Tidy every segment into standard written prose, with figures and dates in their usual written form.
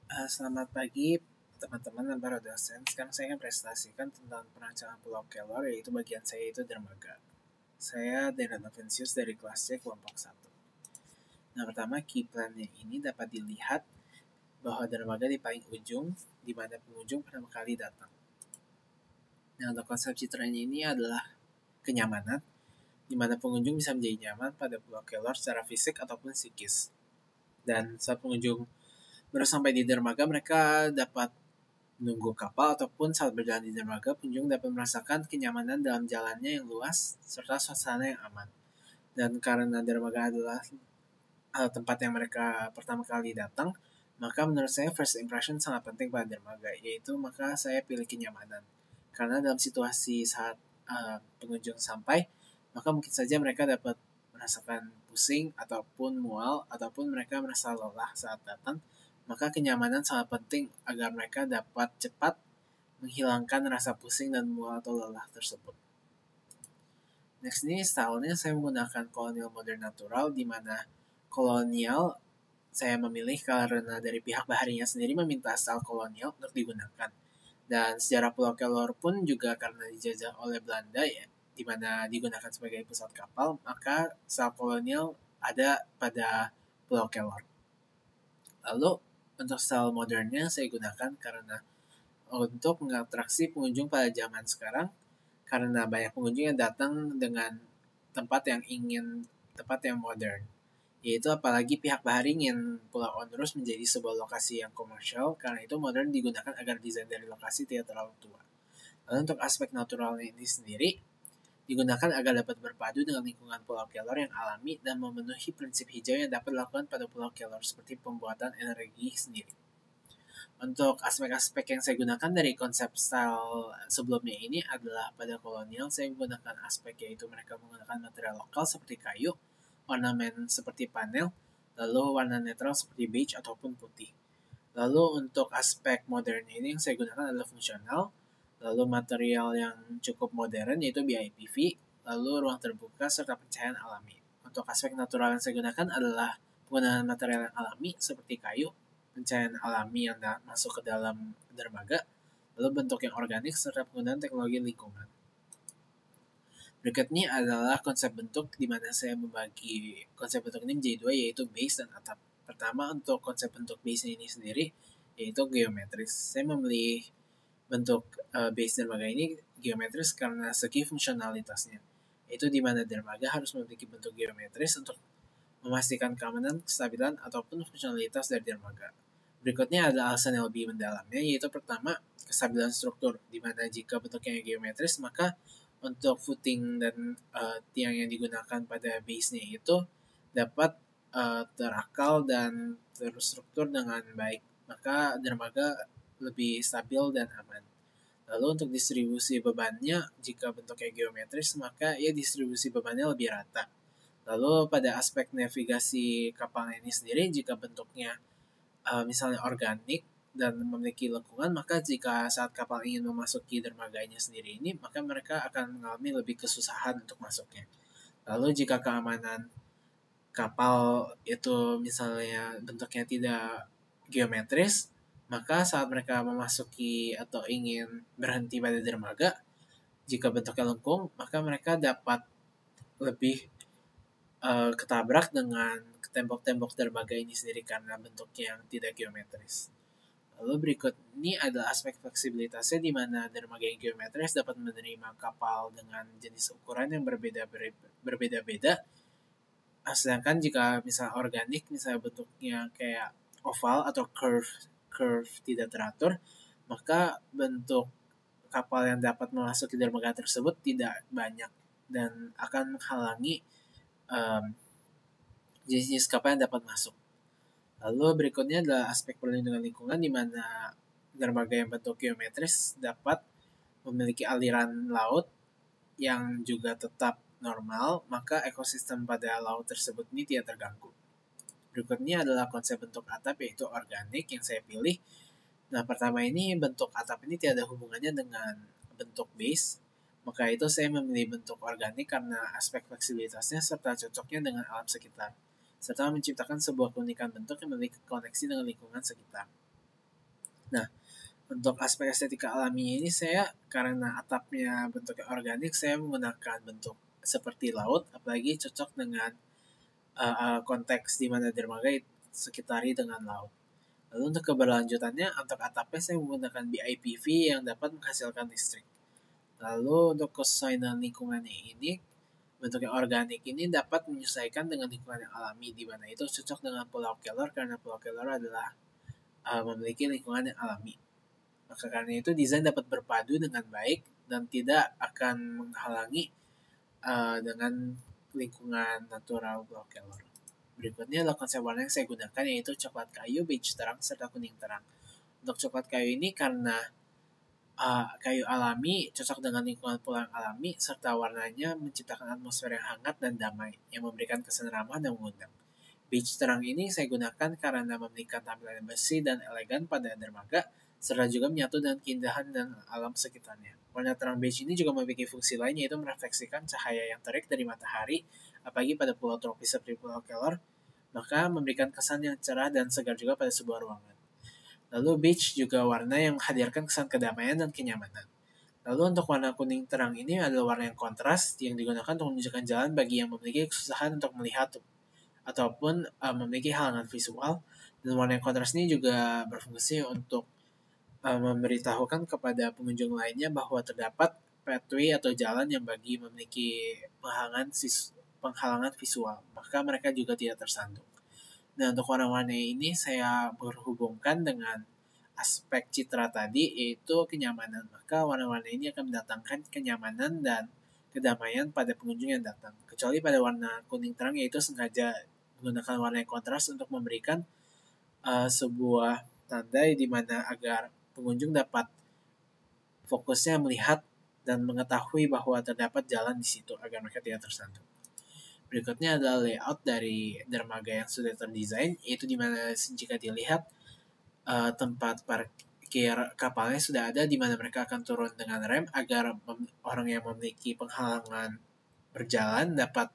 Selamat pagi teman-teman dan para dosen. Sekarang saya akan presentasikan tentang perancangan Pulau Kelor, yaitu bagian saya itu dermaga. Saya Denan Novensius dari kelas C kelompok 1. Nah, pertama key plan-nya ini dapat dilihat bahwa dermaga di paling ujung, di mana pengunjung pertama kali datang. Nah, untuk konsep citranya ini adalah kenyamanan, di mana pengunjung bisa menjadi nyaman pada Pulau Kelor secara fisik ataupun psikis. Dan saat pengunjung baru sampai di dermaga, mereka dapat menunggu kapal ataupun saat berjalan di dermaga, pengunjung dapat merasakan kenyamanan dalam jalannya yang luas serta suasana yang aman. Dan karena dermaga adalah tempat yang mereka pertama kali datang, maka menurut saya first impression sangat penting pada dermaga, yaitu maka saya pilih kenyamanan. Karena dalam situasi saat pengunjung sampai, maka mungkin saja mereka dapat merasakan pusing ataupun mual ataupun mereka merasa lelah saat datang, maka kenyamanan sangat penting agar mereka dapat cepat menghilangkan rasa pusing dan mual atau lelah tersebut. Next ini stylenya saya menggunakan kolonial modern natural, di mana kolonial saya memilih karena dari pihak baharinya sendiri meminta style kolonial untuk digunakan. Dan sejarah Pulau Kelor pun juga karena dijajah oleh Belanda ya, di mana digunakan sebagai pusat kapal, maka style kolonial ada pada Pulau Kelor. Lalu untuk style modernnya saya gunakan karena untuk mengatraksi pengunjung pada zaman sekarang, karena banyak pengunjung yang datang dengan tempat yang modern. Yaitu apalagi pihak bahari ingin Pulau Onrus menjadi sebuah lokasi yang komersial, karena itu modern digunakan agar desain dari lokasi tidak terlalu tua. Lalu untuk aspek naturalnya ini sendiri, digunakan agar dapat berpadu dengan lingkungan Pulau Kelor yang alami dan memenuhi prinsip hijau yang dapat dilakukan pada Pulau Kelor seperti pembuatan energi sendiri. Untuk aspek-aspek yang saya gunakan dari konsep style sebelumnya ini adalah pada kolonial saya menggunakan aspek yaitu mereka menggunakan material lokal seperti kayu, ornamen seperti panel, lalu warna netral seperti beige ataupun putih. Lalu untuk aspek modern ini yang saya gunakan adalah fungsional, lalu material yang cukup modern yaitu BIPV, lalu ruang terbuka serta pencahayaan alami. Untuk aspek natural yang saya gunakan adalah penggunaan material yang alami seperti kayu, pencahayaan alami yang masuk ke dalam dermaga, lalu bentuk yang organik serta penggunaan teknologi lingkungan. Berikutnya adalah konsep bentuk, di mana saya membagi konsep bentuk ini menjadi dua, yaitu base dan atap. Pertama, untuk konsep bentuk base ini sendiri, yaitu geometris. Saya memilih bentuk base dermaga ini geometris karena segi fungsionalitasnya. Itu di mana dermaga harus memiliki bentuk geometris untuk memastikan keamanan, kestabilan, ataupun fungsionalitas dari dermaga. Berikutnya ada alasan yang lebih mendalamnya, yaitu pertama, kestabilan struktur, di mana jika bentuknya geometris, maka untuk footing dan tiang yang digunakan pada base-nya itu dapat terakal dan terstruktur dengan baik. Maka dermaga lebih stabil dan aman. Lalu untuk distribusi bebannya, jika bentuknya geometris, maka ya distribusi bebannya lebih rata. Lalu pada aspek navigasi kapal ini sendiri, jika bentuknya misalnya organik dan memiliki lengkungan, maka jika saat kapal ingin memasuki dermaganya sendiri ini, maka mereka akan mengalami lebih kesusahan untuk masuknya. Lalu jika keamanan kapal itu misalnya bentuknya tidak geometris, maka saat mereka memasuki atau ingin berhenti pada dermaga, jika bentuknya lengkung, maka mereka dapat lebih ketabrak dengan tembok-tembok dermaga ini sendiri karena bentuknya yang tidak geometris. Lalu berikut ini adalah aspek fleksibilitasnya, di mana dermaga yang geometris dapat menerima kapal dengan jenis ukuran yang berbeda-beda. Sedangkan jika misalnya organik, misalnya bentuknya kayak oval atau curve tidak teratur, maka bentuk kapal yang dapat memasuki dermaga tersebut tidak banyak dan akan menghalangi jenis-jenis kapal yang dapat masuk. Lalu berikutnya adalah aspek perlindungan lingkungan, di mana dermaga yang bentuk geometris dapat memiliki aliran laut yang juga tetap normal, maka ekosistem pada laut tersebut ini tidak terganggu. Berikutnya adalah konsep bentuk atap, yaitu organik yang saya pilih. Nah, pertama ini bentuk atap ini tidak ada hubungannya dengan bentuk base, maka itu saya memilih bentuk organik karena aspek fleksibilitasnya serta cocoknya dengan alam sekitar, serta menciptakan sebuah keunikan bentuk yang memiliki koneksi dengan lingkungan sekitar. Nah, untuk aspek estetika alami ini saya karena atapnya bentuknya organik, saya menggunakan bentuk seperti laut, apalagi cocok dengan konteks di mana dermaga sekitari dengan laut. Lalu untuk keberlanjutannya, untuk atapnya saya menggunakan BIPV yang dapat menghasilkan listrik. Lalu untuk kesesuaian lingkungannya ini, bentuknya organik ini dapat menyesuaikan dengan lingkungan yang alami, di mana itu cocok dengan Pulau Kelor karena Pulau Kelor adalah memiliki lingkungan yang alami. Maka karena itu desain dapat berpadu dengan baik dan tidak akan menghalangi dengan lingkungan natural Pulau Kelor. Berikutnya adalah konsep warna yang saya gunakan, yaitu coklat kayu, beige terang, serta kuning terang. Untuk coklat kayu ini karena kayu alami cocok dengan lingkungan pulau yang alami, serta warnanya menciptakan atmosfer yang hangat dan damai, yang memberikan kesan ramah dan mengundang. Beige terang ini saya gunakan karena memberikan tampilan yang bersih dan elegan pada dermaga, serta juga menyatu dengan keindahan dan alam sekitarnya. Warna terang beige ini juga memiliki fungsi lain, yaitu merefleksikan cahaya yang terik dari matahari, apalagi pada pulau tropis seperti Pulau Kelor, maka memberikan kesan yang cerah dan segar juga pada sebuah ruangan. Lalu beige juga warna yang menghadirkan kesan kedamaian dan kenyamanan. Lalu untuk warna kuning terang ini adalah warna yang kontras yang digunakan untuk menunjukkan jalan bagi yang memiliki kesusahan untuk melihat ataupun memiliki halangan visual. Dan warna yang kontras ini juga berfungsi untuk memberitahukan kepada pengunjung lainnya bahwa terdapat pathway atau jalan yang bagi memiliki penghalangan visual, maka mereka juga tidak tersandung. Nah, untuk warna-warna ini saya berhubungkan dengan aspek citra tadi, yaitu kenyamanan. Maka warna-warna ini akan mendatangkan kenyamanan dan kedamaian pada pengunjung yang datang. Kecuali pada warna kuning terang, yaitu sengaja menggunakan warna yang kontras untuk memberikan sebuah tanda di mana agar pengunjung dapat fokusnya melihat dan mengetahui bahwa terdapat jalan di situ agar mereka tidak tersandung. Berikutnya adalah layout dari dermaga yang sudah terdesain, yaitu dimana jika dilihat tempat parkir kapalnya sudah ada, di mana mereka akan turun dengan rem agar orang yang memiliki penghalangan berjalan dapat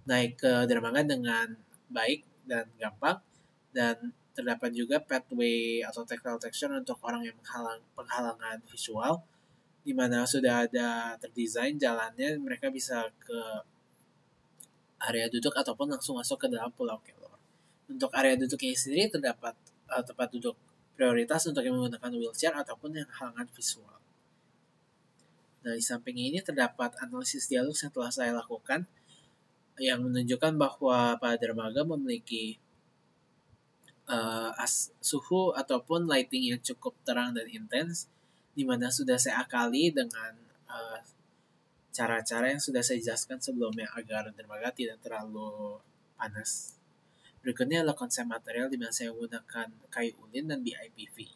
naik ke dermaga dengan baik dan gampang, dan terdapat juga pathway atau tactile texture untuk orang yang penghalangan visual, di mana sudah ada terdesain jalannya, mereka bisa ke area duduk ataupun langsung masuk ke dalam Pulau Kelor. Untuk area duduknya sendiri terdapat tempat duduk prioritas untuk yang menggunakan wheelchair ataupun yang halangan visual. Nah, di samping ini terdapat analisis dialog yang telah saya lakukan yang menunjukkan bahwa pada dermaga memiliki suhu ataupun lighting yang cukup terang dan intens, di mana sudah saya akali dengan cara-cara yang sudah saya jelaskan sebelumnya agar dermaga tidak terlalu panas. Berikutnya adalah konsep material di mana saya menggunakan kayu ulin dan BIPV.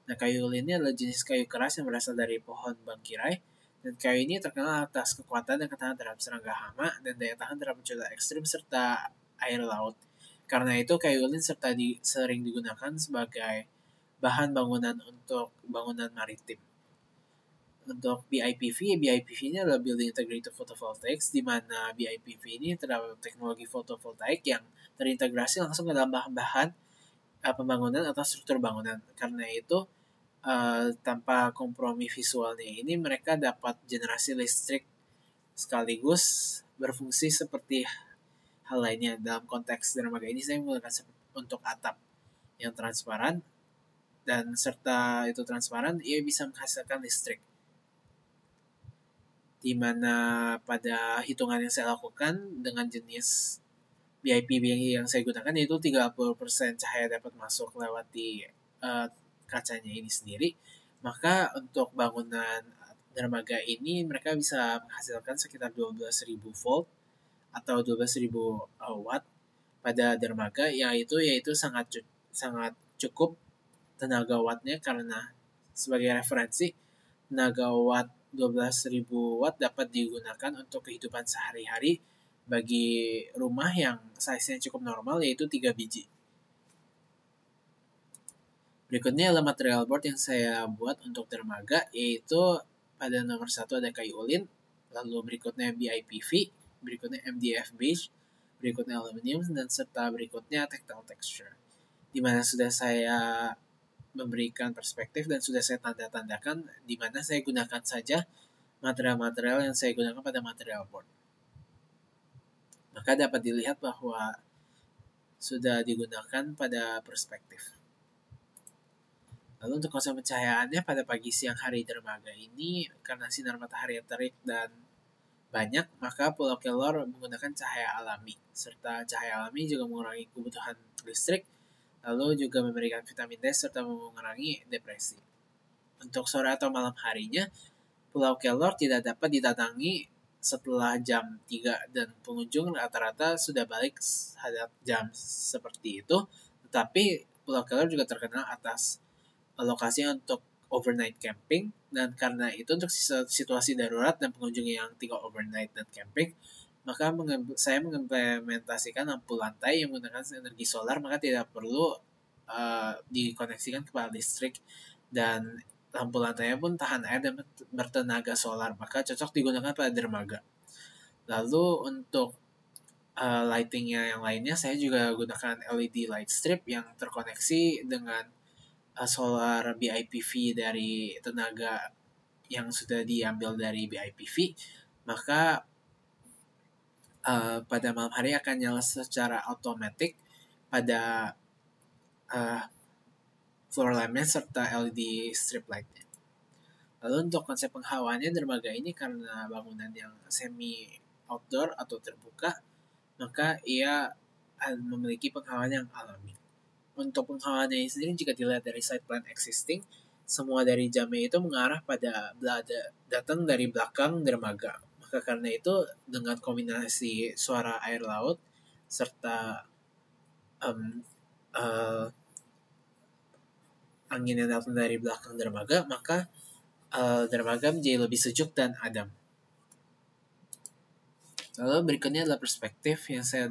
Nah, kayu ulin ini adalah jenis kayu keras yang berasal dari pohon bangkirai, dan kayu ini terkenal atas kekuatan dan ketahanan terhadap serangga hama dan daya tahan terhadap cuaca ekstrim serta air laut. Karena itu, kayu ulin sering digunakan sebagai bahan bangunan untuk bangunan maritim. Untuk BIPV ini adalah Building Integrated Photovoltaics, di mana BIPV ini terdapat teknologi fotovoltaik yang terintegrasi langsung ke dalam bahan-bahan pembangunan atau struktur bangunan. Karena itu, tanpa kompromi visualnya ini, mereka dapat generasi listrik sekaligus berfungsi seperti hal lainnya. Dalam konteks dermaga ini, saya menggunakan untuk atap yang transparan, dan serta itu transparan, ia bisa menghasilkan listrik. Di mana pada hitungan yang saya lakukan dengan jenis BIPV yang saya gunakan, yaitu 30% cahaya dapat masuk lewat di kacanya ini sendiri, maka untuk bangunan dermaga ini mereka bisa menghasilkan sekitar 12.000 volt atau 12.000 watt pada dermaga, yaitu sangat cukup tenaga wattnya. Karena sebagai referensi, tenaga watt 12.000 watt dapat digunakan untuk kehidupan sehari-hari bagi rumah yang size-nya cukup normal, yaitu 3 biji. Berikutnya adalah material board yang saya buat untuk dermaga, yaitu pada nomor 1 ada kayu ulin, lalu berikutnya BIPV, berikutnya MDF beige, berikutnya aluminium, dan serta berikutnya tactile texture. Di mana sudah saya memberikan perspektif dan sudah saya tanda-tandakan di mana saya gunakan saja material-material yang saya gunakan pada material board. Maka dapat dilihat bahwa sudah digunakan pada perspektif. Lalu untuk konsep pencahayaannya pada pagi, siang, hari dermaga ini, karena sinar matahari terik dan banyak, maka Pulau Kelor menggunakan cahaya alami. Serta cahaya alami juga mengurangi kebutuhan listrik, lalu juga memberikan vitamin D serta mengurangi depresi. Untuk sore atau malam harinya, Pulau Kelor tidak dapat didatangi setelah jam 3 dan pengunjung rata-rata sudah balik hadap jam seperti itu. Tetapi Pulau Kelor juga terkenal atas lokasi untuk overnight camping, dan karena itu untuk situasi darurat dan pengunjung yang tinggal overnight dan camping, maka saya mengimplementasikan lampu lantai yang menggunakan energi solar, maka tidak perlu dikoneksikan ke listrik, dan lampu lantainya pun tahan air dan bertenaga solar, maka cocok digunakan pada dermaga. Lalu untuk lightingnya yang lainnya, saya juga gunakan LED light strip yang terkoneksi dengan solar BIPV dari tenaga yang sudah diambil dari BIPV, maka pada malam hari akan nyala secara otomatis pada floor lampnya serta LED strip lightnya. Lalu untuk konsep penghawaannya, dermaga ini karena bangunan yang semi outdoor atau terbuka, maka ia memiliki penghawaan yang alami. Untuk penghawaannya sendiri, jika dilihat dari side plan existing, semua dari jamnya itu mengarah pada datang dari belakang dermaga. Maka karena itu, dengan kombinasi suara air laut serta angin yang datang dari belakang dermaga, maka dermaga menjadi lebih sejuk dan adem. Lalu berikutnya adalah perspektif yang saya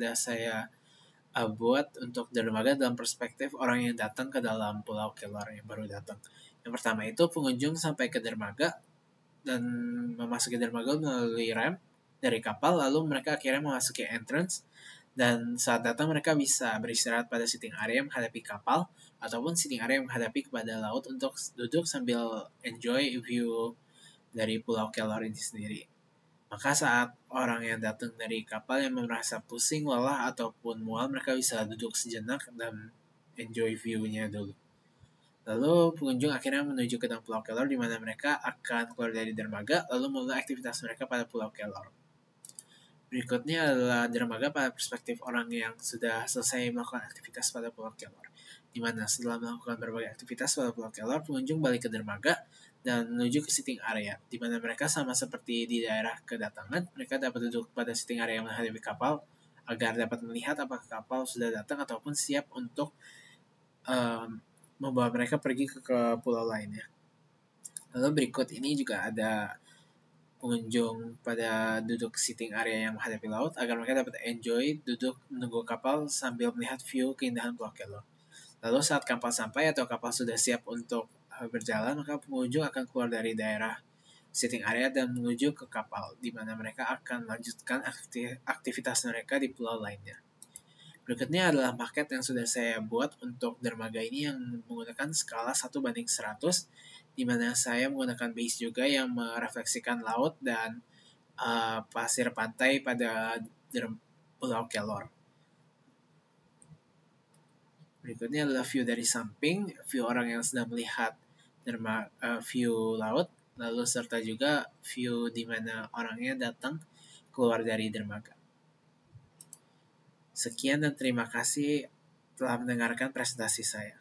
buat untuk dermaga dalam perspektif orang yang datang ke dalam Pulau Kelor yang baru datang. Yang pertama itu pengunjung sampai ke dermaga dan memasuki dermaga melalui ramp dari kapal, lalu mereka akhirnya memasuki entrance, dan saat datang mereka bisa beristirahat pada sitting area yang menghadapi kapal ataupun sitting area yang menghadapi kepada laut untuk duduk sambil enjoy view dari Pulau Kelor ini sendiri. Maka saat orang yang datang dari kapal yang merasa pusing, lelah, ataupun mual, mereka bisa duduk sejenak dan enjoy view-nya dulu. Lalu pengunjung akhirnya menuju ke dalam Pulau Kelor, di mana mereka akan keluar dari dermaga, lalu mulai aktivitas mereka pada Pulau Kelor. Berikutnya adalah dermaga pada perspektif orang yang sudah selesai melakukan aktivitas pada Pulau Kelor, di mana setelah melakukan berbagai aktivitas pada Pulau Kelor, pengunjung balik ke dermaga dan menuju ke sitting area, di mana mereka sama seperti di daerah kedatangan, mereka dapat duduk pada sitting area yang menghadapi kapal agar dapat melihat apakah kapal sudah datang ataupun siap untuk membawa mereka pergi ke pulau lainnya. Lalu berikut ini juga ada pengunjung pada duduk sitting area yang menghadapi laut agar mereka dapat enjoy duduk menunggu kapal sambil melihat view keindahan Pulau Kelor. Lalu saat kapal sampai atau kapal sudah siap untuk berjalan, maka pengunjung akan keluar dari daerah sitting area dan menuju ke kapal, di mana mereka akan melanjutkan aktivitas mereka di pulau lainnya. Berikutnya adalah paket yang sudah saya buat untuk dermaga ini yang menggunakan skala 1:100, di mana saya menggunakan base juga yang merefleksikan laut dan pasir pantai pada Pulau Kelor. Berikutnya adalah view dari samping, view orang yang sedang melihat view laut, lalu serta juga view di mana orangnya datang keluar dari dermaga. Sekian dan terima kasih telah mendengarkan presentasi saya.